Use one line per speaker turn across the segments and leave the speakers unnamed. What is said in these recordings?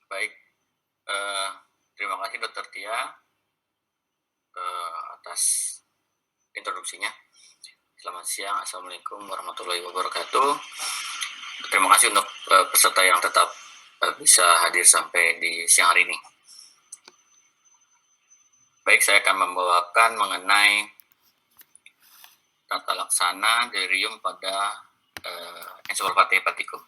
Baik, eh, terima kasih Dokter Tia atas introduksinya. Selamat siang, Assalamualaikum warahmatullahi wabarakatuh. Terima kasih untuk peserta yang tetap bisa hadir sampai di siang hari ini. Baik, saya akan membawakan mengenai tata laksana delirium pada encephalopati hepatikum.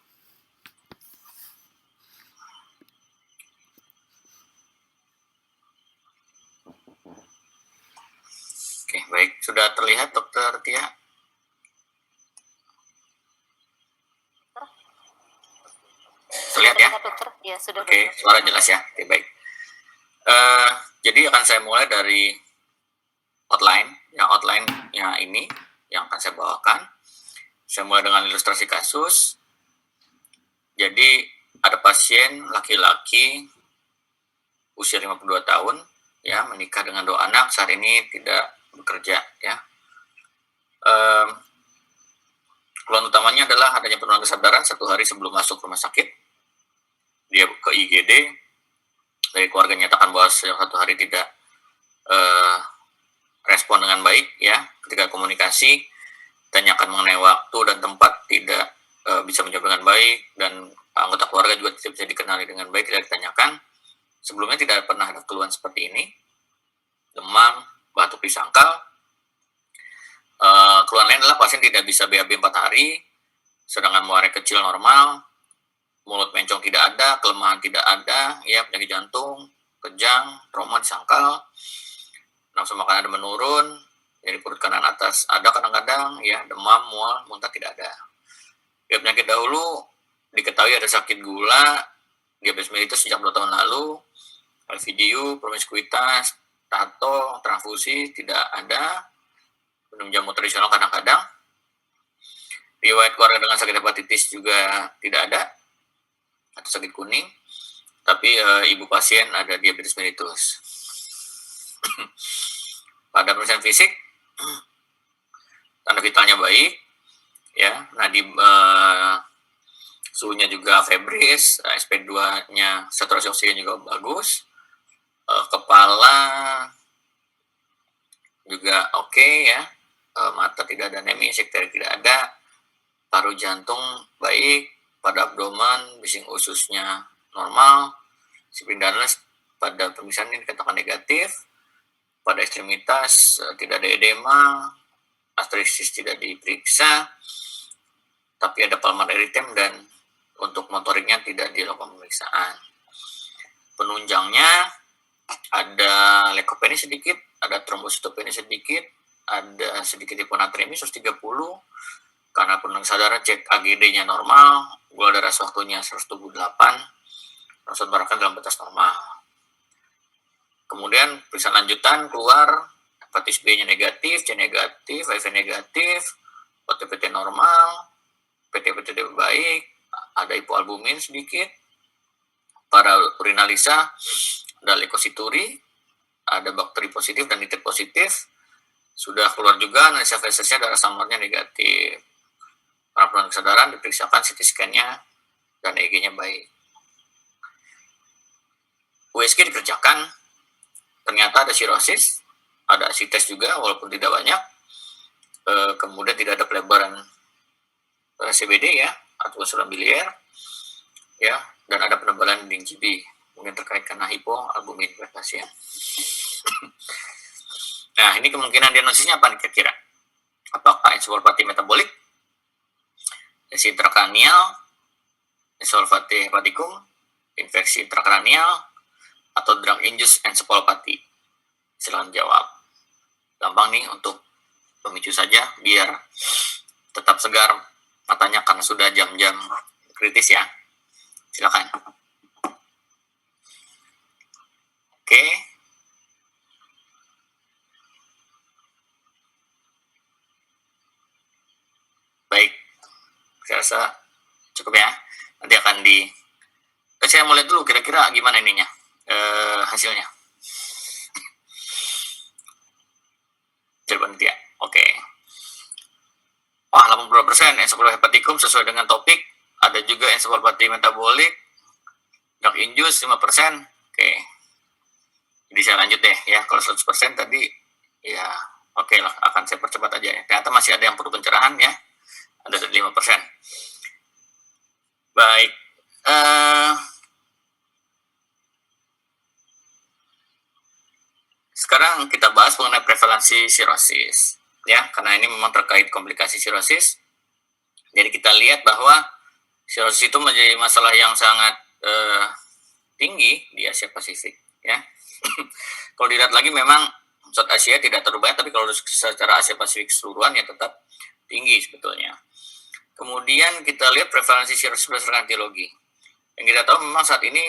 Oke, baik. Sudah terlihat Dokter Tia? Terlihat ya?
Dokter? Ya, sudah.
Oke, suara jelas ya. Oke, baik. Jadi akan saya mulai dari outline-nya ini yang akan saya bawakan. Saya mulai dengan ilustrasi kasus. Jadi ada pasien laki-laki usia 52 tahun ya, menikah dengan 2 anak, saat ini tidak bekerja ya. Keluhan utamanya adalah adanya penurunan kesadaran 1 hari sebelum masuk rumah sakit. Dia ke IGD, dari keluarga nyatakan bahwa 1 hari tidak respon dengan baik ya, ketika komunikasi tanyakan mengenai waktu dan tempat tidak bisa menjawab dengan baik, dan anggota keluarga juga tidak bisa dikenali dengan baik, tidak ditanyakan. Sebelumnya tidak pernah ada keluhan seperti ini, demam, batuk disangkal. Keluhan lain adalah pasien tidak bisa BAB 4 hari, sedangkan muara kecil normal, mulut mencong tidak ada, kelemahan tidak ada, ya, penyakit jantung, kejang, trauma disangkal, nafsu makan ada menurun, jadi perut kanan atas ada kadang-kadang, ya, demam, mual, muntah tidak ada. Ya, penyakit dahulu diketahui ada sakit gula, diabetes mellitus sejak 2 tahun lalu, LVDU, promiskuitas, tato, transfusi tidak ada, minum jamu tradisional kadang-kadang. Riwayat keluarga dengan sakit hepatitis juga tidak ada, atau sakit kuning, tapi ibu pasien ada diabetes mellitus. Pada pemeriksaan fisik, tanda vitalnya baik, ya, nadi suhunya juga febris, SP2-nya saturasi oksigen juga bagus, kepala juga oke ya, mata tidak ada anemia, sekretari tidak ada, paru jantung baik, pada abdomen bising ususnya normal, sipidanles pada pemeriksaan ini dikatakan negatif, pada ekstremitas tidak ada edema, arteritis tidak diperiksa, tapi ada palmar eritem, dan untuk motoriknya tidak dilakukan pemeriksaan. Penunjangnya ada leukopenia sedikit, ada trombositopenia sedikit, ada sedikit hiponatremia 130, karena penurunan kesadaran cek AGD-nya normal, gula darah sewaktunya 178, langsung barakan dalam batas normal. Kemudian pemeriksaan lanjutan keluar hepatitis B-nya negatif, C negatif, HIV negatif, OTPT normal, PT-PT baik, ada hipoalbumin sedikit, pada urinalisa ada leukosituri, ada bakteri positif dan nitrit positif, sudah keluar juga analisa fesesnya, darah samarnya negatif. Para penurunan kesadaran diperiksakan CT scan-nya dan EG-nya baik. USG dikerjakan, ternyata ada sirosis, ada asites juga walaupun tidak banyak, kemudian tidak ada pelebaran CBD ya, atau saluran biliar ya, dan ada penebalan dinding GB, mungkin terkait karena hipoalbumin pada pasien. Nah, ini kemungkinan diagnosisnya apa kira-kira? Apakah encephalopati metabolik, lesi intrakranial, encephalopati hepatikum, infeksi intrakranial, atau drug induced encephalopati? Silahkan jawab. Gampang nih untuk pemicu saja biar tetap segar matanya karena sudah jam-jam kritis ya. Silakan. Oke. Baik. Saya rasa cukup ya. Nanti akan saya mau lihat dulu kira-kira gimana ininya hasilnya. Jawaban dia. Oke. Wah, 82% encephalopati hepatikum sesuai dengan topik. Ada juga encephalopati metabolik. Drug induced 5%. Oke. Jadi saya lanjut deh ya. Kalau 100% tadi ya oke lah, akan saya percepat aja ya. Ternyata masih ada yang perlu pencerahan ya. Ada 5%. Baik. Sekarang kita bahas mengenai prevalensi sirosis ya, karena ini memang terkait komplikasi sirosis. Jadi kita lihat bahwa sirosis itu menjadi masalah yang sangat tinggi di Asia Pasifik ya. Kalau dilihat lagi memang South Asia tidak terlalu banyak, tapi kalau secara Asia Pasifik keseluruhan ya tetap tinggi sebetulnya. Kemudian kita lihat prevalensi sirosis berdasarkan etiologi. Yang kita tahu memang saat ini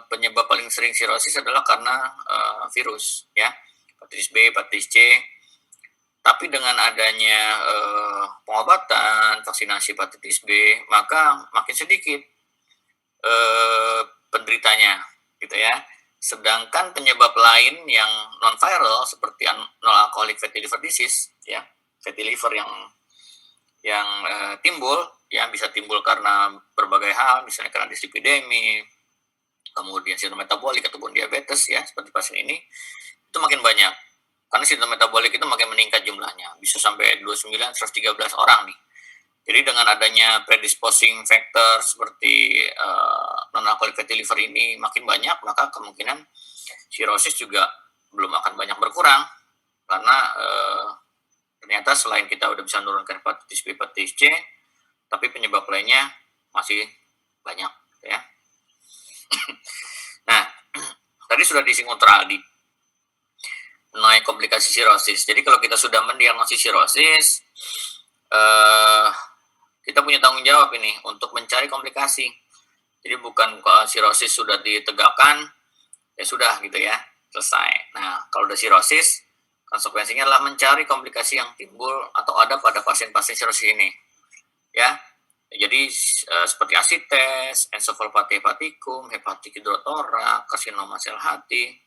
penyebab paling sering sirosis adalah karena virus ya, hepatitis B, hepatitis C. Tapi dengan adanya pengobatan, vaksinasi hepatitis B, maka makin sedikit penderitanya gitu ya. Sedangkan penyebab lain yang non viral seperti non-alcoholic fatty liver disease ya, fatty liver yang timbul ya, bisa timbul karena berbagai hal, misalnya karena dislipidemi, kemudian sindrom metabolik ataupun diabetes ya, seperti pasien ini, itu makin banyak. Karena sindrom metabolik itu makin meningkat jumlahnya, bisa sampai 29-113 orang nih. Jadi dengan adanya predisposing factor seperti non-alcoholic fatty liver ini makin banyak, maka kemungkinan sirosis juga belum akan banyak berkurang. Karena ternyata selain kita udah bisa menurunkan hepatitis B, hepatitis C, tapi penyebab lainnya masih banyak ya. Nah, tadi sudah disinggung Aldi mengenai komplikasi sirosis. Jadi kalau kita sudah mendiagnosis sirosis, kita punya tanggung jawab ini untuk mencari komplikasi. Jadi bukan sirosis sudah ditegakkan, ya sudah gitu ya, selesai. Nah, kalau udah sirosis, konsekuensinya adalah mencari komplikasi yang timbul atau ada pada pasien-pasien sirosis ini. Ya, jadi seperti asites, ensefalopati hepaticum, hepatik hidrotorak, karsinoma sel hati,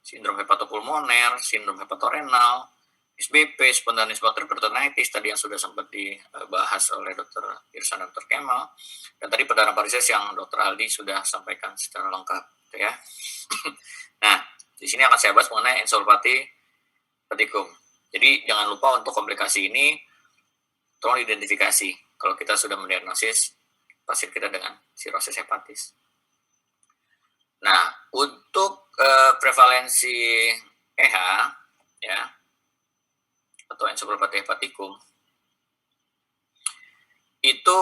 sindrom hepatopulmoner, sindrom hepatorenal, SBP, spontaneous peritonitis tadi yang sudah sempat dibahas oleh Dr. Irsan dan Dr. Kemal, dan tadi perdarahan varises yang Dr. Aldi sudah sampaikan secara lengkap, gitu ya. Nah, di sini akan saya bahas mengenai ensefalopati hepaticum. Jadi jangan lupa untuk komplikasi ini tolong identifikasi kalau kita sudah mendiagnosis pasien kita dengan sirosis hepatis. Nah, untuk prevalensi EH ya, atau ensefalopati hepaticum itu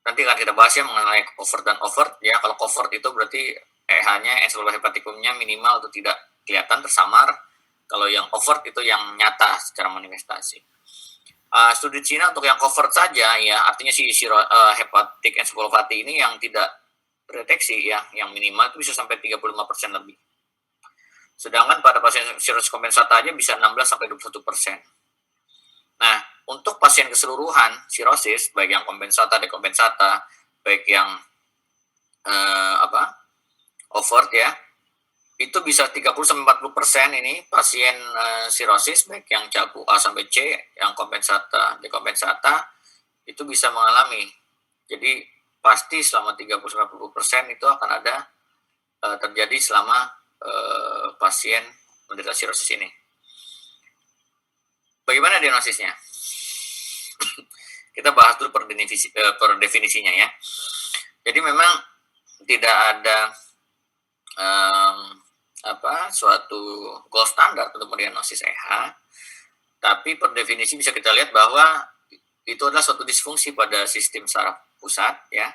nanti akan kita bahas ya mengenai covert dan overt ya. Kalau covert itu berarti EH-nya, ensefalopati hepaticum-nya minimal atau tidak kelihatan tersamar. Kalau yang overt itu yang nyata secara manifestasi. Studi Cina untuk yang covert saja ya, artinya si hepatik ensefalopati ini yang tidak terdeteksi ya, yang minimal itu bisa sampai 35% lebih. Sedangkan pada pasien sirosis kompensata aja bisa 16-21%. Nah, untuk pasien keseluruhan sirosis, baik yang kompensata, dekompensata, baik yang overt ya, itu bisa 30-40% ini pasien sirosis, baik yang cakup A sampai C, yang kompensata, dekompensata, itu bisa mengalami. Jadi pasti selama 30-40% itu akan ada terjadi selama pasien menderita sirosis ini. Bagaimana diagnosisnya? Kita bahas dulu per definisinya ya. Jadi memang tidak ada suatu gold standar untuk mendiagnosis EH, tapi per definisi bisa kita lihat bahwa itu adalah suatu disfungsi pada sistem saraf pusat ya,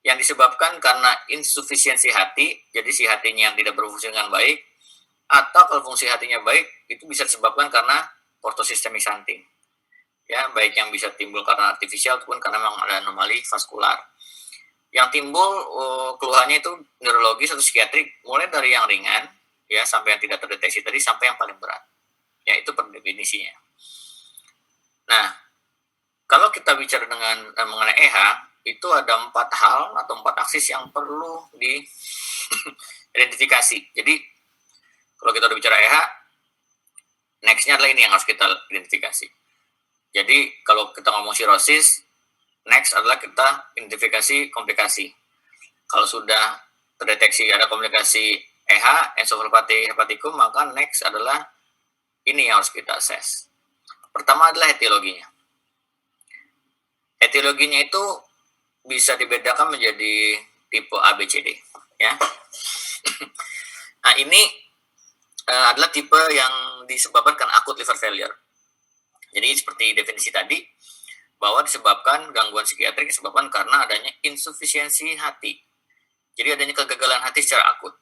yang disebabkan karena insufisiensi hati, jadi si hatinya yang tidak berfungsi dengan baik, atau kalau fungsi hatinya baik, itu bisa disebabkan karena portosistemic shunting. Ya, baik yang bisa timbul karena artifisial ataupun karena memang ada anomali vaskular. Yang timbul keluhannya itu neurologis atau psikiatrik, mulai dari yang ringan ya sampai yang tidak terdeteksi tadi sampai yang paling berat. Ya, itu per definisinya. Nah, kalau kita bicara dengan mengenai EH, itu ada 4 hal atau 4 aksis yang perlu diidentifikasi. Jadi kalau kita udah bicara EH, next-nya adalah ini yang harus kita identifikasi. Jadi kalau kita ngomong sirosis, next adalah kita identifikasi komplikasi. Kalau sudah terdeteksi ada komplikasi EH, ensefalopati hepatikum, maka next adalah ini yang harus kita assess. Pertama adalah etiologinya. Etiologinya itu bisa dibedakan menjadi tipe A, B, C, D. Ya. Nah, ini adalah tipe yang disebabkan karena akut liver failure. Jadi seperti definisi tadi, bahwa disebabkan gangguan psikiatrik disebabkan karena adanya insufisiensi hati. Jadi adanya kegagalan hati secara akut.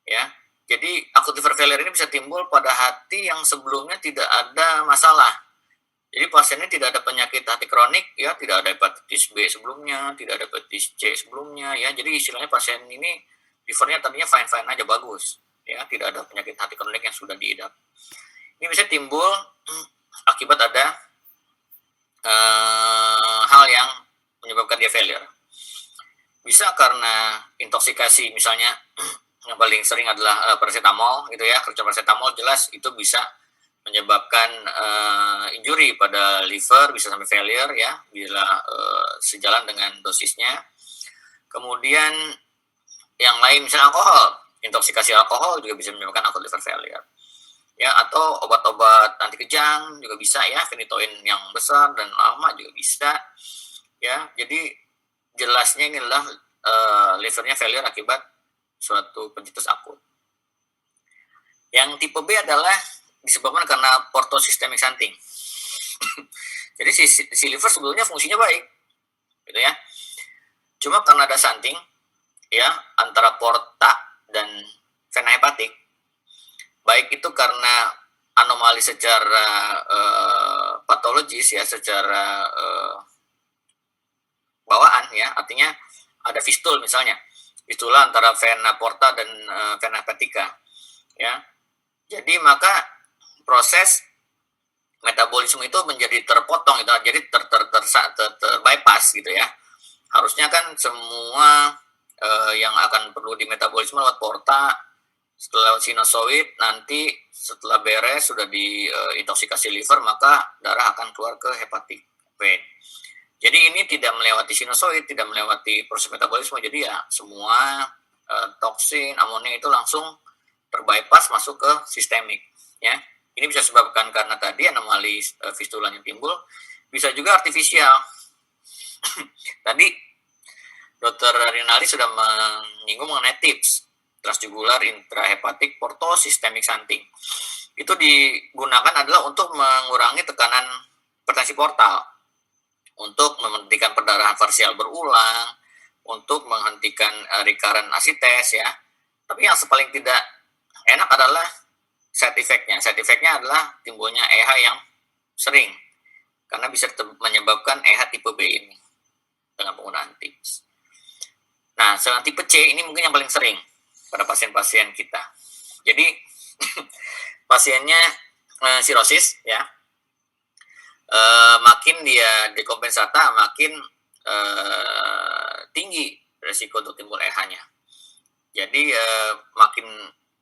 Ya. Jadi akut liver failure ini bisa timbul pada hati yang sebelumnya tidak ada masalah. Jadi pasiennya tidak ada penyakit hati kronik, ya, tidak ada hepatitis B sebelumnya, tidak ada hepatitis C sebelumnya, ya. Jadi istilahnya pasien ini livernya tadinya fine-fine aja, bagus, ya, tidak ada penyakit hati kronik yang sudah diidap. Ini bisa timbul akibat ada hal yang menyebabkan dia failure. Bisa karena intoksikasi, misalnya yang paling sering adalah paracetamol, gitu ya. Kerja paracetamol jelas itu bisa menyebabkan injury pada liver, bisa sampai failure, ya, bila sejalan dengan dosisnya. Kemudian yang lain misalnya alkohol, intoksikasi alkohol juga bisa menyebabkan akut liver failure. Ya, atau obat-obat anti kejang juga bisa, ya, phenytoin yang besar dan lama juga bisa, ya. Jadi jelasnya ini adalah livernya failure akibat suatu pencetus akut. Yang tipe B adalah disebabkan karena portosystemic shunting. Jadi si liver sebetulnya fungsinya baik, gitu ya. Cuma karena ada shunting, ya, antara porta dan vena hepatik, baik itu karena anomali secara patologis, ya, secara bawaan, ya, artinya ada fistul misalnya, fistula antara vena porta dan vena hepatica, ya. Jadi maka proses metabolisme itu menjadi terpotong, gitu, jadi bypass, gitu ya. Harusnya kan semua yang akan perlu di metabolisme lewat porta, setelah sinusoid, nanti setelah beres sudah diintoksikasi liver, maka darah akan keluar ke hepatic vein. Jadi ini tidak melewati sinusoid, tidak melewati proses metabolisme, jadi ya semua toksin, amonia itu langsung terbypass masuk ke sistemik, ya. Ini bisa disebabkan karena tadi anomali fistulanya timbul, bisa juga artifisial. Tadi Dr. Rinaldi sudah menyinggung mengenai TIPS, transjugular intrahepatic portosystemic shunting. Itu digunakan adalah untuk mengurangi tekanan hipertensi portal, untuk menghentikan perdarahan parsial berulang, untuk menghentikan recurrent asites, ya. Tapi yang paling tidak enak adalah side effect-nya. Side effect-nya adalah timbulnya EH yang sering, karena bisa menyebabkan EH tipe B ini dengan penggunaan TIPS. Nah, sedangkan tipe C ini mungkin yang paling sering pada pasien-pasien kita. Jadi pasiennya sirosis, ya, makin dia dekompensata, makin tinggi resiko untuk timbul EH-nya. Jadi makin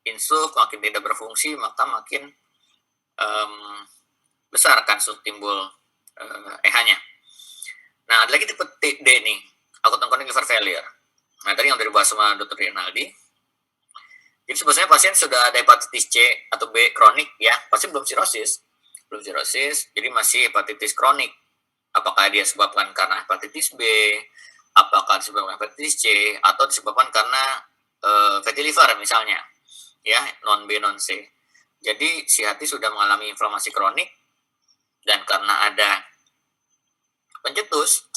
insuf, makin tidak berfungsi, maka makin besar kasus timbul EH-nya. Nah, ada lagi tipe D nih, akut chronic liver failure. Nah, tadi yang udah dibahas sama Dr. Rinaldi. Jadi sebetulnya pasien sudah ada hepatitis C atau B kronik, ya, pasien belum sirosis, jadi masih hepatitis kronik. Apakah dia disebabkan karena hepatitis B, apakah disebabkan hepatitis C, atau disebabkan karena fatty liver misalnya, ya, non B non C. Jadi si hati sudah mengalami inflamasi kronik, dan karena ada pencetus,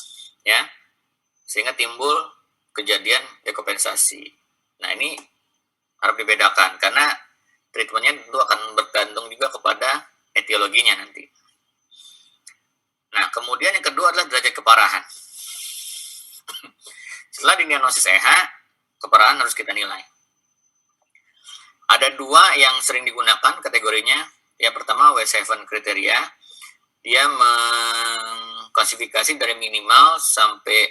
ya, sehingga timbul kejadian dekompensasi. Nah, ini harus dibedakan karena treatmentnya tentu akan bergantung juga kepada etiologinya nanti. Nah, kemudian yang kedua adalah derajat keparahan. Setelah didiagnosis EH, keparahan harus kita nilai. Ada dua yang sering digunakan kategorinya. Yang pertama W7 kriteria. Dia mengklasifikasi dari minimal sampai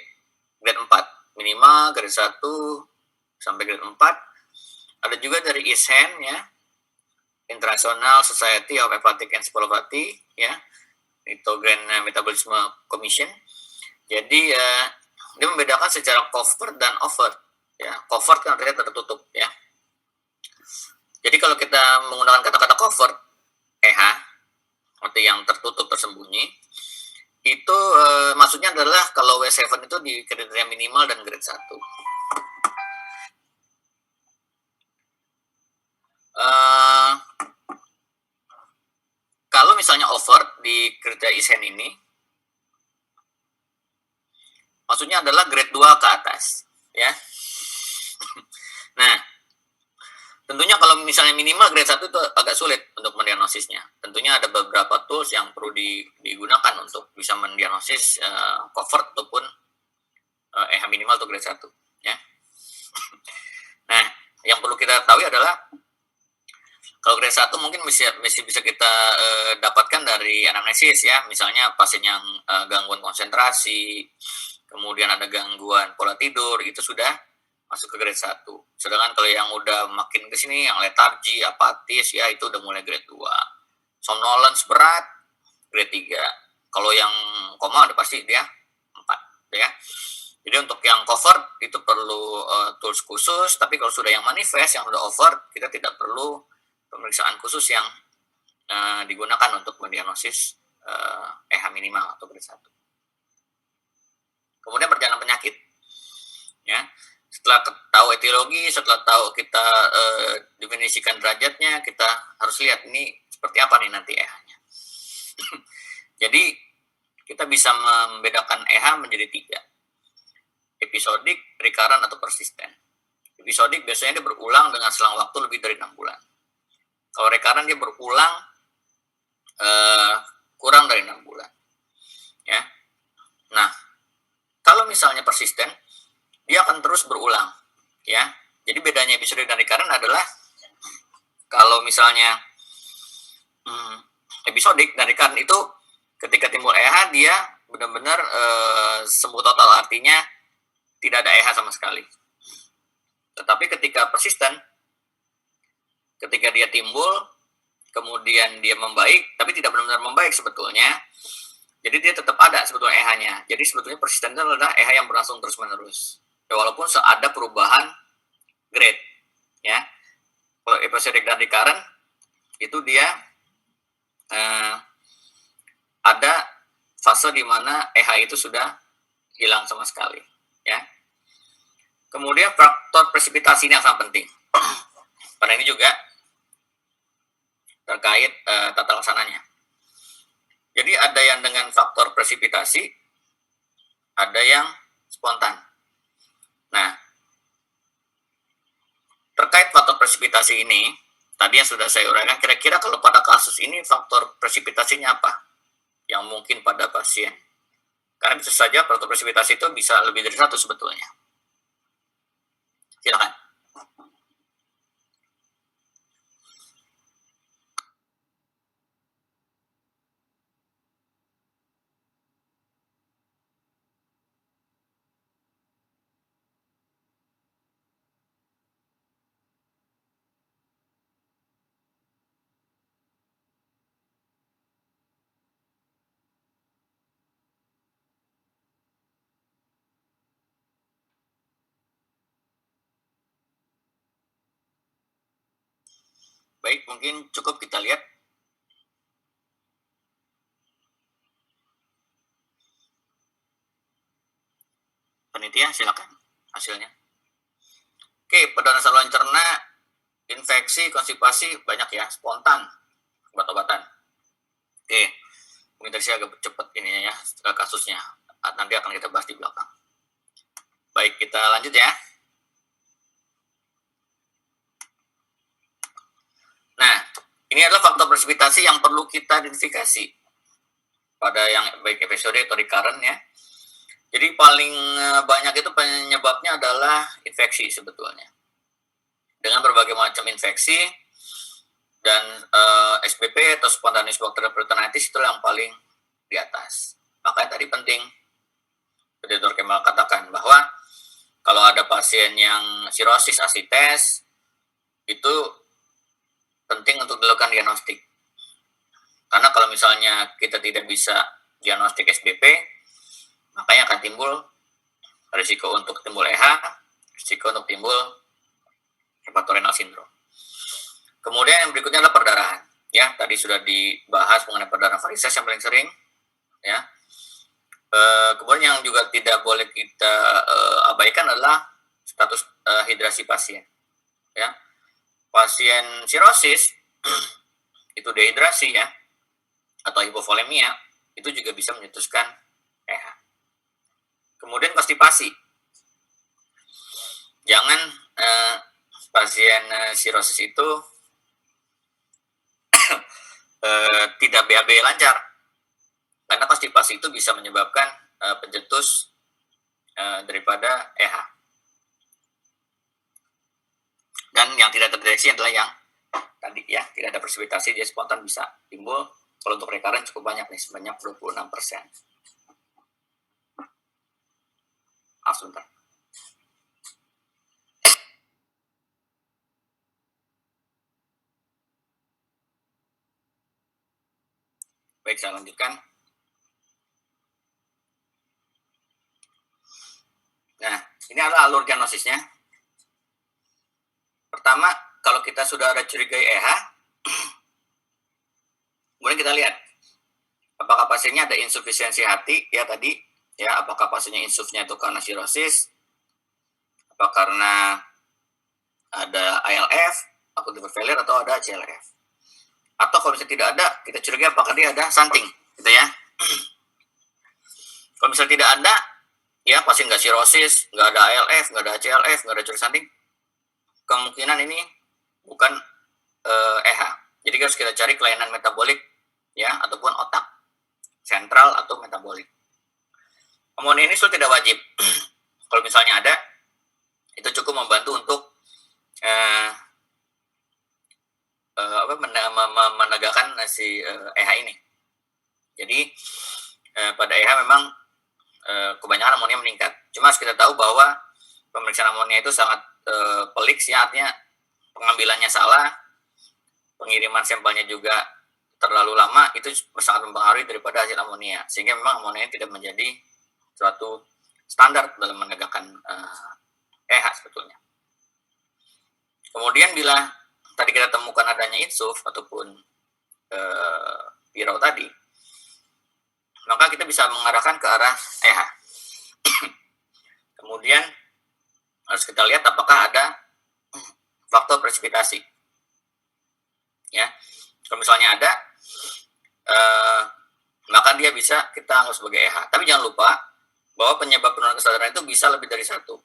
grade 4. Minimal grade 1 sampai grade 4. Ada juga dari ISHEN, ya, International Society of Hepatic Encephalopathy, ya, itu Grand Metabolism Commission. Jadi dia membedakan secara covert dan overt. Ya, covert kan artinya tertutup ya. Jadi kalau kita menggunakan kata-kata covert, EH, arti yang tertutup tersembunyi, itu maksudnya adalah kalau W7 itu di kriteria minimal dan grade 1. Kalau misalnya overt di kriteria ISEN ini, maksudnya adalah grade 2 ke atas, ya. Nah, tentunya kalau misalnya minimal grade 1 itu agak sulit untuk mendiagnosisnya. Tentunya ada beberapa tools yang perlu digunakan untuk bisa mendiagnosis covert ataupun EH minimal atau grade 1, ya. Nah, yang perlu kita tahu adalah kalau grade 1 mungkin masih bisa kita dapatkan dari anamnesis ya, misalnya pasien yang gangguan konsentrasi, kemudian ada gangguan pola tidur, itu sudah masuk ke grade 1. Sedangkan kalau yang udah makin ke sini, yang letargi, apatis, ya itu udah mulai grade 2. Somnolence berat, grade 3. Kalau yang koma udah pasti dia 4, ya. Jadi untuk yang covert itu perlu tools khusus, tapi kalau sudah yang manifest, yang sudah overt, kita tidak perlu pemeriksaan khusus yang digunakan untuk mendiagnosis EH minimal atau grade 1. Kemudian perjalanan penyakit. Ya. Setelah tahu etiologi, setelah tahu kita definisikan derajatnya, kita harus lihat ini seperti apa nih nanti EH-nya. Jadi kita bisa membedakan EH menjadi 3. Episodik, recurrent, atau persisten. Episodik biasanya dia berulang dengan selang waktu lebih dari 6 bulan. Kalau recurrent dia berulang kurang dari 6 bulan. Ya. Nah, kalau misalnya persisten, dia akan terus berulang. Ya. Jadi bedanya episodik dan recurrent adalah kalau misalnya episodik dan recurrent itu ketika timbul EH dia benar-benar sembuh total, artinya tidak ada EH sama sekali. Tetapi ketika persisten, ketika dia timbul, kemudian dia membaik, tapi tidak benar-benar membaik sebetulnya, jadi dia tetap ada sebetulnya EH-nya. Jadi sebetulnya persisten itu adalah EH yang berlangsung terus-menerus. Ya, walaupun ada perubahan grade. Ya. Kalau episodik dan recurrent, itu dia ada fase di mana EH itu sudah hilang sama sekali. Ya. Kemudian faktor presipitasi ini yang sangat penting. Karena ini juga terkait tata laksananya. Jadi ada yang dengan faktor presipitasi, ada yang spontan. Nah, terkait faktor presipitasi ini, tadi yang sudah saya uraikan, kira-kira kalau pada kasus ini faktor presipitasinya apa? Yang mungkin pada pasien. Karena bisa saja faktor presipitasi itu bisa lebih dari 1 sebetulnya. Silakan. Baik, mungkin cukup kita lihat. Panitia, silakan hasilnya. Oke, perdana saluran cerna, infeksi, konstipasi, banyak ya, spontan, obat-obatan. Oke, mungkin tadi saya agak cepat ininya ya, kasusnya. Nanti akan kita bahas di belakang. Baik, kita lanjut ya. Nah, ini adalah faktor presipitasi yang perlu kita identifikasi pada yang baik episode atau recurrent ya. Jadi paling banyak itu penyebabnya adalah infeksi sebetulnya. Dengan berbagai macam infeksi dan SBP atau spontaneous bacterial peritonitis itu yang paling di atas. Makanya tadi penting, Dr. Kemal katakan bahwa kalau ada pasien yang sirosis asites, itu penting untuk dilakukan diagnostik. Karena kalau misalnya kita tidak bisa diagnostik SBP, makanya akan timbul risiko untuk timbul EH, risiko untuk timbul hepatorenal syndrome. Kemudian yang berikutnya adalah perdarahan. Ya, tadi sudah dibahas mengenai perdarahan varises yang paling sering. Ya, kemudian yang juga tidak boleh kita abaikan adalah status hidrasi pasien. Ya, pasien sirosis itu dehidrasi ya, atau hipovolemia, itu juga bisa mencetuskan EH. Kemudian konstipasi. Jangan pasien sirosis itu tidak BAB lancar, karena konstipasi itu bisa menyebabkan pencetus daripada EH. Dan yang tidak terdeteksi adalah yang tadi ya, tidak ada presipitasi, dia spontan bisa timbul. Kalau untuk recurrent cukup banyak nih, sebanyak 26%. Sebentar. Baik, saya lanjutkan. Nah, ini adalah alur diagnosisnya. Pertama, kalau kita sudah ada curigai EH, kemudian kita lihat apakah pasiennya ada insufisiensi hati ya tadi, ya, apakah pasiennya insufnya itu karena sirosis, apa karena ada ALF, akut liver failure, atau ada CLF. Atau kalau misalnya tidak ada, kita curigai apakah dia ada stunting, gitu ya. Kalau misalnya tidak ada, ya pasien nggak sirosis, nggak ada ALF, nggak ada CLF, nggak ada curi stunting, kemungkinan ini bukan EH. Jadi harus kita cari kelainan metabolik, ya, ataupun otak sentral atau metabolik. Amonia ini sudah tidak wajib. Kalau misalnya ada, itu cukup membantu untuk menegakkan si EH ini. Jadi pada EH memang kebanyakan amonia meningkat. Cuma harus kita tahu bahwa pemeriksaan amonia itu sangat pelik sih, artinya pengambilannya salah, pengiriman sampelnya juga terlalu lama, itu sangat mempengaruhi daripada hasil amonia, sehingga memang amonia tidak menjadi suatu standar dalam menegakkan EH sebetulnya. Kemudian bila tadi kita temukan adanya insuf ataupun pirau tadi, maka kita bisa mengarahkan ke arah EH. Kemudian harus kita lihat apakah ada faktor presipitasi. Ya, kalau misalnya ada, maka dia bisa kita anggap sebagai EH. Tapi jangan lupa bahwa penyebab penurunan kesadaran itu bisa lebih dari satu.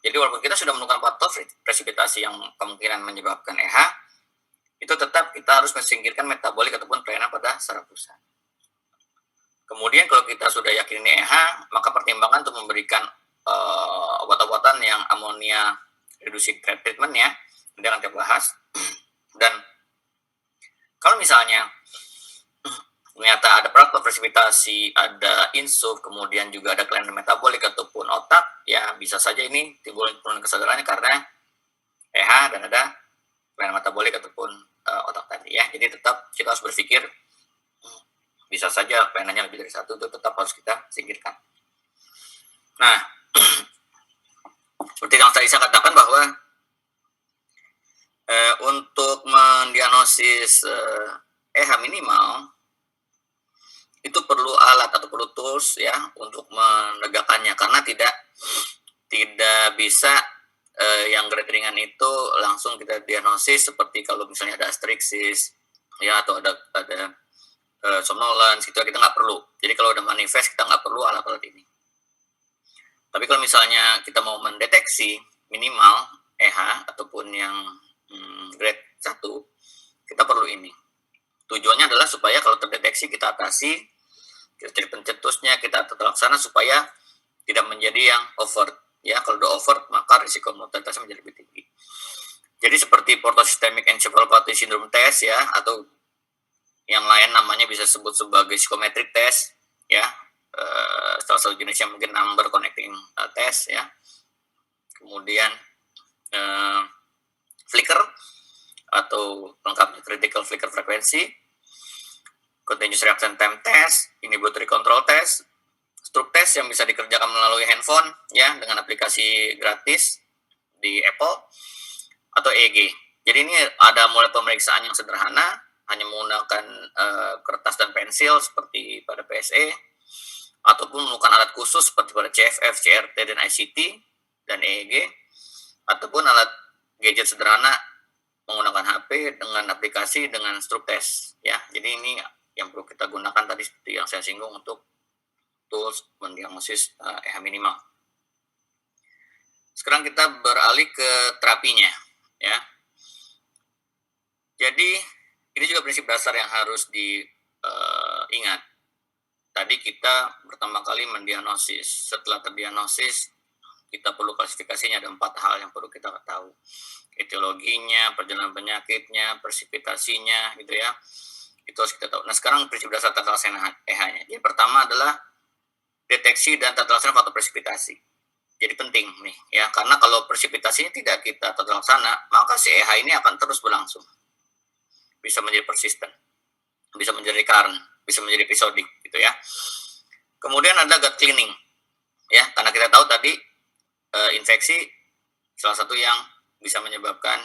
Jadi walaupun kita sudah menemukan faktor presipitasi yang kemungkinan menyebabkan EH, itu tetap kita harus mensingkirkan metabolik ataupun kelainan pada saraf pusat. Kemudian kalau kita sudah yakin ini EH, maka pertimbangan untuk memberikan obat-obatan yang amonia reducing treatment ya, nanti akan kita bahas. Dan kalau misalnya ternyata ada faktor presipitasi, ada insuf, kemudian juga ada kelainan metabolik ataupun otak, ya bisa saja ini timbul penurunan kesadarannya karena EH dan ada kelainan metabolik ataupun otak tadi ya. Jadi tetap kita harus berpikir bisa saja kelainannya lebih dari satu, itu tetap harus kita singkirkan. Nah, seperti yang tadi saya katakan bahwa untuk mendiagnosis EH minimal itu perlu alat atau perlu tools ya untuk menegakkannya, karena tidak bisa yang grade ringan itu langsung kita diagnosis seperti kalau misalnya ada asterixis ya, atau ada somnolence, itu kita nggak perlu. Jadi kalau udah manifest kita nggak perlu alat-alat ini. Tapi kalau misalnya kita mau mendeteksi minimal EH ataupun yang grade 1, kita perlu ini. Tujuannya adalah supaya kalau terdeteksi kita atasi, kita cari pencetusnya, kita terlaksana supaya tidak menjadi yang overt. Ya, kalau udah overt maka risiko mortalitasnya menjadi lebih tinggi. Jadi seperti portosystemic encephalopathy syndrome test ya, atau yang lain namanya bisa sebut sebagai psychometric test ya, salah satu jenisnya mungkin number connecting test ya. Kemudian flicker atau lengkapnya critical flicker frequency, continuous reaction time test, inhibitory control test, struk test yang bisa dikerjakan melalui handphone ya dengan aplikasi gratis di Apple atau EEG. Jadi ini ada mulai pemeriksaan yang sederhana, hanya menggunakan kertas dan pensil seperti pada PSE, ataupun menggunakan alat khusus seperti pada CFF, CRT, dan ICT, dan EEG, ataupun alat gadget sederhana menggunakan HP dengan aplikasi dengan struk test ya. Jadi ini yang perlu kita gunakan tadi seperti yang saya singgung untuk tools mendiagnosis EH minimal. Sekarang kita beralih ke terapinya ya. Jadi ini juga prinsip dasar yang harus diingat. Tadi kita pertama kali mendiagnosis. Setelah terdiagnosis, kita perlu klasifikasinya. Ada 4 hal yang perlu kita tahu. Etiologinya, perjalanan penyakitnya, presipitasinya, gitu ya. Itu harus kita tahu. Nah, sekarang prinsip dasar tata laksana EH-nya. Jadi pertama adalah deteksi dan tata laksana faktor presipitasi. Jadi penting nih ya, karena kalau presipitasinya tidak kita tata laksana, maka si EH ini akan terus berlangsung. Bisa menjadi persisten, bisa menjadi recurrent, bisa menjadi episodik gitu ya. Kemudian ada gut cleaning ya, karena kita tahu tadi infeksi salah satu yang bisa menyebabkan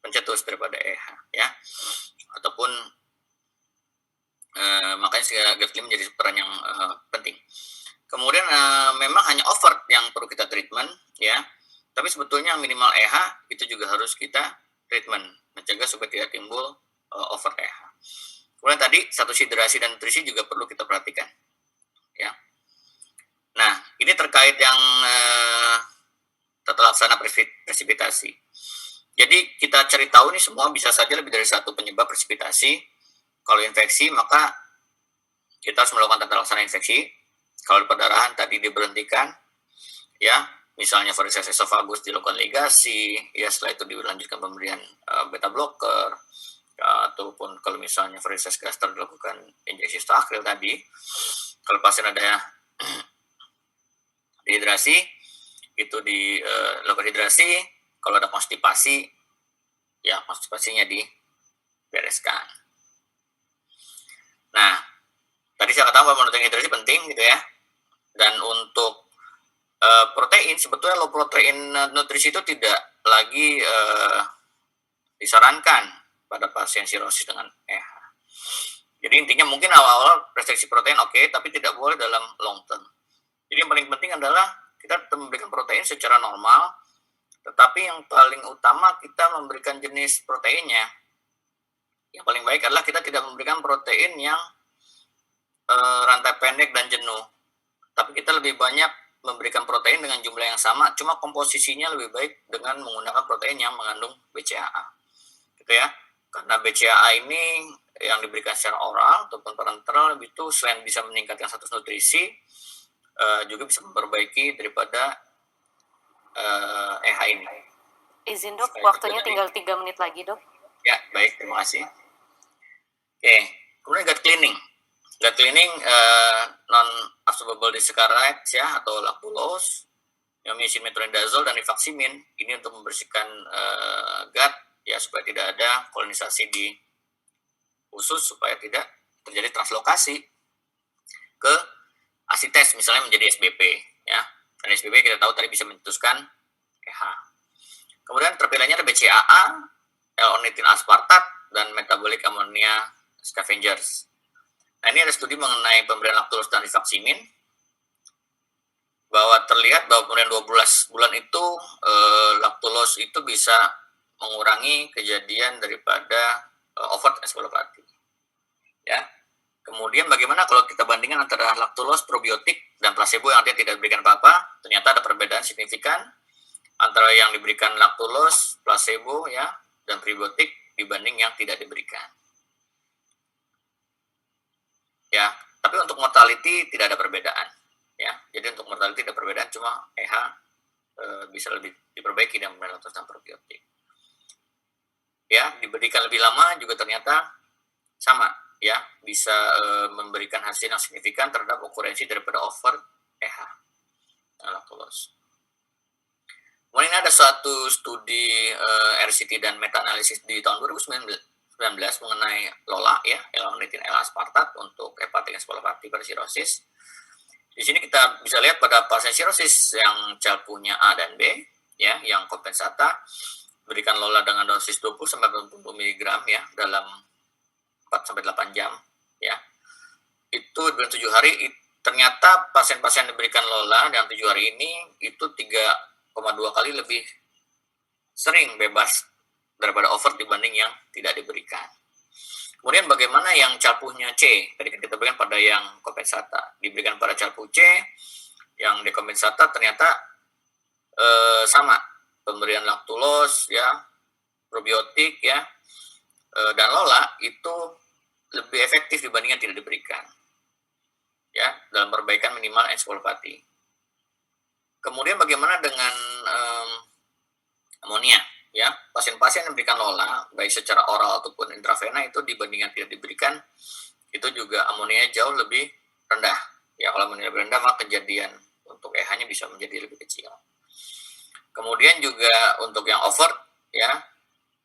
pencetus daripada EH ya, ataupun makanya gut cleaning menjadi peran yang penting. Kemudian memang hanya overt yang perlu kita treatment ya, tapi sebetulnya minimal EH itu juga harus kita treatment, mencegah supaya tidak timbul over EH. Kemudian tadi status hidrasi dan nutrisi juga perlu kita perhatikan ya. Nah, ini terkait yang tata laksana presipitasi. Jadi kita cari tahu nih semua bisa saja lebih dari satu penyebab presipitasi. Kalau infeksi maka kita harus melakukan tata laksana infeksi. Kalau perdarahan tadi diberhentikan ya, misalnya varises esofagus dilakukan ligasi ya, setelah itu dilanjutkan pemberian beta blocker ya, ataupun kalau misalnya varises gaster dilakukan injeksi stakril tadi. Kalau pasien ada dehidrasi itu dilakukan hidrasi. Kalau ada konstipasi ya konstipasinya dibereskan. Nah, tadi saya katakan bahwa monitoring hidrasi penting gitu ya. Dan untuk protein, sebetulnya low protein nutrisi itu tidak lagi disarankan pada pasien sirosis dengan EH. Jadi intinya mungkin awal-awal restriksi protein oke, tapi tidak boleh dalam long term. Jadi yang paling penting adalah kita tetap memberikan protein secara normal, tetapi yang paling utama kita memberikan jenis proteinnya. Yang paling baik adalah kita tidak memberikan protein yang rantai pendek dan jenuh, tapi kita lebih banyak memberikan protein dengan jumlah yang sama, cuma komposisinya lebih baik dengan menggunakan protein yang mengandung BCAA gitu ya. Karena BCAA ini yang diberikan secara oral ataupun parenteral itu selain bisa meningkatkan status nutrisi, juga bisa memperbaiki daripada EH ini.
Izin dok, waktunya tinggal 3 menit lagi dok.
Ya, baik, terima kasih. Oke, kemudian gut cleaning. Gut cleaning non-absorbable disaccharides ya, atau lactulose, yomycin, metronidazole, dan rifaximin. Ini untuk membersihkan gut ya, supaya tidak ada kolonisasi di usus, supaya tidak terjadi translokasi ke asites, misalnya menjadi SBP ya. Dan SBP kita tahu tadi bisa mencetuskan EH. Kemudian terpilihnya ada BCAA, L-ornithin aspartat, dan metabolic ammonia scavengers. Nah, ini ada studi mengenai pemberian laktulose dan rifaximin, bahwa terlihat bahwa pemberian 12 bulan itu laktulose itu bisa mengurangi kejadian daripada overt encephalopathy. Ya. Kemudian bagaimana kalau kita bandingkan antara laktulose probiotik dan placebo yang artinya tidak diberikan apa-apa? Ternyata ada perbedaan signifikan antara yang diberikan laktulose, placebo ya, dan probiotik dibanding yang tidak diberikan. Ya, tapi untuk mortality tidak ada perbedaan ya. Jadi untuk mortality tidak perbedaan, cuma EH bisa lebih diperbaiki dengan pemberian laktulose dan probiotik. Ya, diberikan lebih lama juga ternyata sama ya, bisa memberikan hasil yang signifikan terhadap okurensi daripada over EH laktulose. Kemudian ada suatu studi RCT dan meta-analisis di tahun 2019 mengenai LOLA ya, L-carnitine L-aspartat untuk hepatic encephalopathy pada sirosis. Di sini kita bisa lihat pada pasien sirosis yang CALPU-nya A dan B ya, yang kompensata berikan LOLA dengan dosis 20 sampai 40 mg ya dalam 4 sampai 8 jam ya. Itu dalam 7 hari ternyata pasien-pasien diberikan LOLA dalam 7 hari ini itu 3,2 kali lebih sering bebas daripada over dibanding yang tidak diberikan. Kemudian bagaimana yang CALPU-nya C? Tadi kita berikan pada yang kompensata. Diberikan pada CALPU C, yang dekompensata ternyata sama. Pemberian laktulos, ya, probiotik, ya, dan LOLA itu lebih efektif dibanding yang tidak diberikan. Ya, dalam perbaikan minimal encephalopathy. Kemudian bagaimana dengan amonia? Ya, pasien-pasien yang diberikan LOLA baik secara oral ataupun intravena itu dibandingkan tidak diberikan itu juga amonia jauh lebih rendah. Ya, kalau amonia lebih rendah maka kejadian untuk EH-nya bisa menjadi lebih kecil. Kemudian juga untuk yang over ya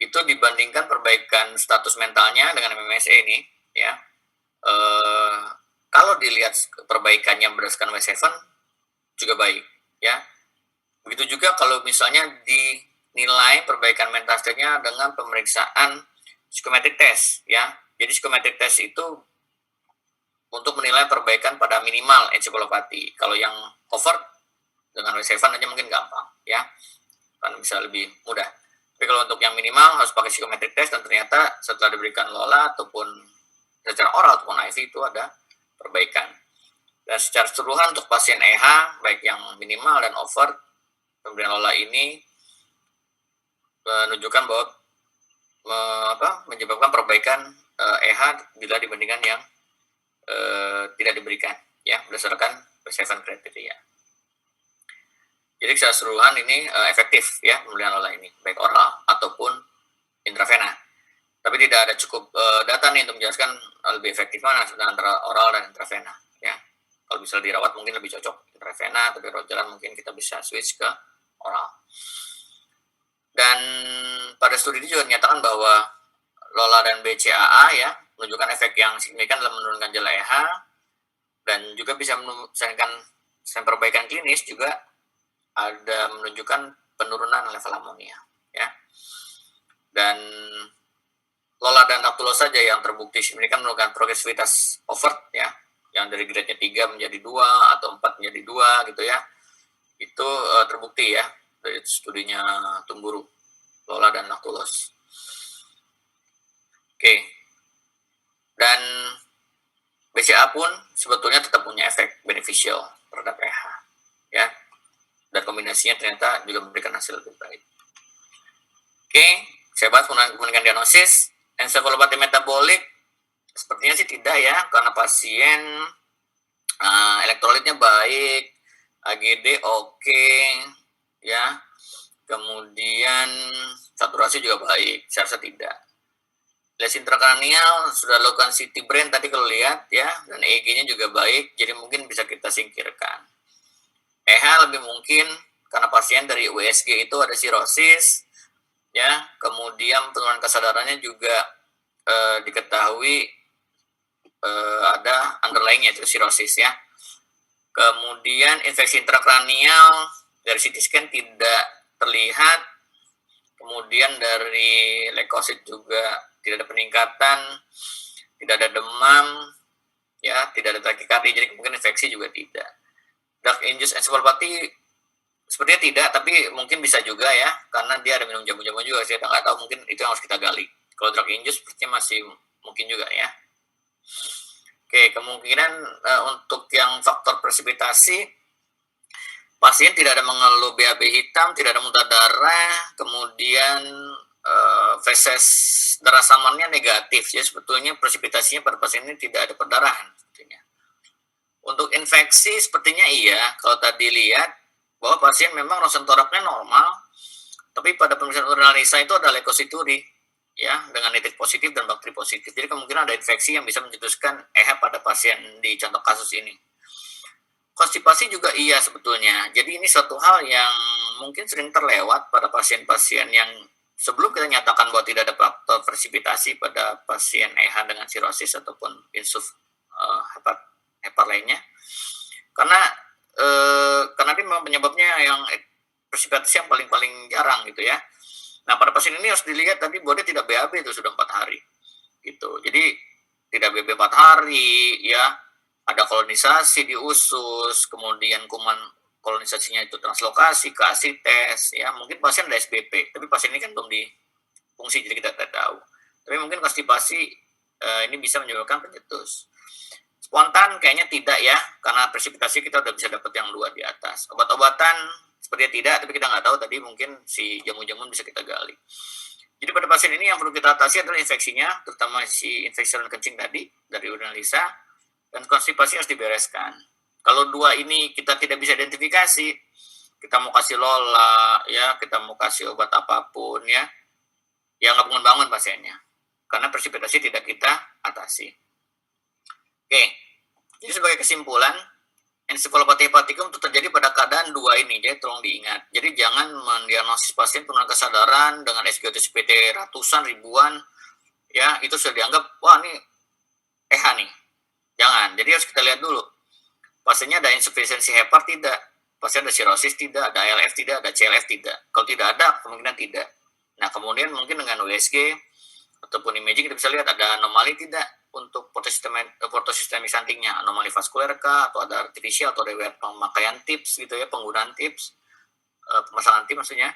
itu dibandingkan perbaikan status mentalnya dengan MMSE ini ya. Kalau dilihat perbaikannya berdasarkan W7 juga baik ya. Begitu juga kalau misalnya dinilai perbaikan mental state-nya dengan pemeriksaan psychometric test ya. Jadi psychometric test itu untuk menilai perbaikan pada minimal encephalopathy. Kalau yang over dengan W7 aja mungkin gampang ya. Kan bisa lebih mudah. Tapi kalau untuk yang minimal harus pakai psychometric test dan ternyata setelah diberikan LOLA ataupun secara oral ataupun IV itu ada perbaikan. Dan secara keseluruhan untuk pasien EH baik yang minimal dan over pemberian LOLA ini menunjukkan bahwa menyebabkan perbaikan EH bila dibandingkan yang tidak diberikan ya berdasarkan W7 kriteria. Jadi secara keseluruhan ini efektif ya pemberian LOLA ini baik oral ataupun intravena. Tapi tidak ada cukup data nih untuk menjelaskan lebih efektif mana antara oral dan intravena ya. Kalau bisa dirawat mungkin lebih cocok intravena, tapi rawat jalan mungkin kita bisa switch ke oral. Dan pada studi ini juga dinyatakan bahwa LOLA dan BCAA ya menunjukkan efek yang signifikan dalam menurunkan gejala EH dan juga bisa menunjukkan perbaikan klinis juga ada menunjukkan penurunan level amonia ya. Dan LOLA dan laktulos saja yang terbukti signifikan menurunkan progresivitas overt ya, yang dari grade-nya 3 menjadi 2 atau 4 menjadi 2 gitu ya. Itu terbukti ya dari studinya Tumburu, LOLA dan laktulos. Oke. Dan BCA pun sebetulnya tetap punya efek beneficial terhadap EH ya. Dan kombinasinya ternyata juga memberikan hasil lebih baik. Oke, saya bahas menggunakan diagnosis encephalopathy metabolik sepertinya sih tidak ya, karena pasien elektrolitnya baik, AGD oke, ya, kemudian saturasi juga baik, saya rasa tidak. Les intrakranial sudah lakukan CT brain tadi kalau lihat ya, dan EEG-nya juga baik, jadi mungkin bisa kita singkirkan. EH lebih mungkin karena pasien dari USG itu ada sirosis, ya, kemudian penurunan kesadarannya juga diketahui ada underlying-nya itu sirosis ya. Kemudian infeksi intrakranial dari CT scan tidak terlihat. Kemudian dari leukosit juga tidak ada peningkatan, tidak ada demam, ya, tidak ada takikardia, jadi mungkin infeksi juga tidak. Drug induced encephalopathy sepertinya tidak, tapi mungkin bisa juga ya, karena dia ada minum jamu-jamu juga, saya nggak tahu, mungkin itu yang harus kita gali. Kalau drug induced sepertinya masih mungkin juga ya. Oke, kemungkinan untuk yang faktor presipitasi, pasien tidak ada mengeluh BAB hitam, tidak ada muntah darah, kemudian feses darah samannya negatif, ya sebetulnya presipitasinya pada pasien ini tidak ada perdarahan. Sepertinya. Untuk infeksi sepertinya iya, kalau tadi lihat bahwa pasien memang rosentoroknya normal, tapi pada pemeriksaan urinalisa itu ada leukosituri, ya, dengan nitrit positif dan bakteri positif. Jadi kemungkinan ada infeksi yang bisa mencetuskan EH pada pasien di contoh kasus ini. Konstipasi juga iya sebetulnya. Jadi ini suatu hal yang mungkin sering terlewat pada pasien-pasien yang sebelum kita nyatakan bahwa tidak ada faktor presipitasi pada pasien EH dengan sirosis ataupun hepar lainnya, karena ini memang penyebabnya yang presipitasi yang paling jarang gitu ya. Nah, pada pasien ini harus dilihat tadi bahwa dia tidak BAB itu sudah 4 hari gitu. Jadi tidak BAB 4 hari ya, ada kolonisasi di usus, kemudian kuman kolonisasinya itu translokasi ke asites ya, mungkin pasien ada SBP, tapi pasien ini kan belum difungsi jadi kita tidak tahu. Tapi mungkin konstipasi ini bisa menyebabkan pencetus. Spontan kayaknya tidak ya, karena presipitasi kita udah bisa dapat yang 2 di atas. Obat-obatan sepertinya tidak, tapi kita nggak tahu, tadi mungkin si jamu-jamu bisa kita gali. Jadi pada pasien ini yang perlu kita atasi adalah infeksinya, terutama si infeksi saluran kencing tadi dari urinalisa, dan konstipasi harus dibereskan. Kalau 2 ini kita tidak bisa identifikasi, kita mau kasih lola, ya, kita mau kasih obat apapun, ya nggak bangun-bangun pasiennya, karena presipitasi tidak kita atasi. Oke, jadi sebagai kesimpulan, ensefalopati hepatikum itu terjadi pada keadaan 2 ini, jadi tolong diingat. Jadi jangan mendiagnosis pasien penurunan kesadaran dengan SGOT-CPT ratusan ribuan, ya itu sudah dianggap wah ini EH nih. Jangan. Jadi harus kita lihat dulu. Pasiennya ada insufisiensi hepar tidak, pasien ada sirosis tidak, ada ALF tidak, ada CLF tidak. Kalau tidak ada, kemungkinan tidak. Nah, kemudian mungkin dengan USG ataupun imaging kita bisa lihat ada anomali tidak untuk portosistemi santingnya, anomali vaskuler kah, atau ada artificial atau riwayat pemakaian tips gitu ya, penggunaan tips, pemasangan tips maksudnya.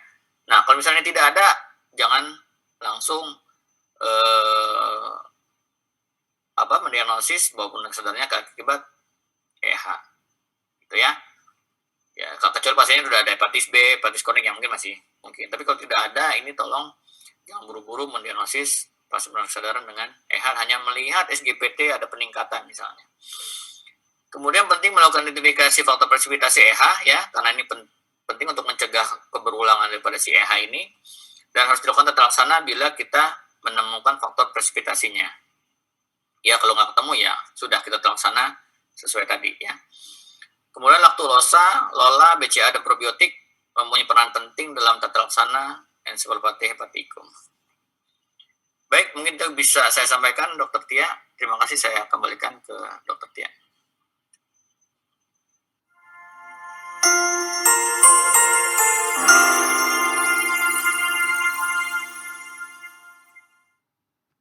Nah, kalau misalnya tidak ada, jangan langsung mendiagnosis bahwa penurunan kesadarnya akibat EH gitu ya. Ya, kecuali pasiennya sudah ada hepatitis B, hepatitis kronik yang mungkin masih mungkin. Tapi kalau tidak ada, ini tolong jangan buru-buru mendiagnosis pasien penurunan kesadaran dengan EH hanya melihat SGPT ada peningkatan misalnya. Kemudian penting melakukan identifikasi faktor presipitasi EH ya, karena ini penting untuk mencegah keberulangan daripada si EH ini, dan harus dilakukan terlaksana bila kita menemukan faktor presipitasinya. Ya, kalau nggak ketemu ya sudah kita terlaksana sesuai tadi ya. Kemudian laktulosa, lola, BCA, dan probiotik mempunyai peran penting dalam tata laksana ensefalopati hepatikum. Baik, mungkin itu bisa saya sampaikan, Dr. Tia. Terima kasih, saya kembalikan ke Dr. Tia.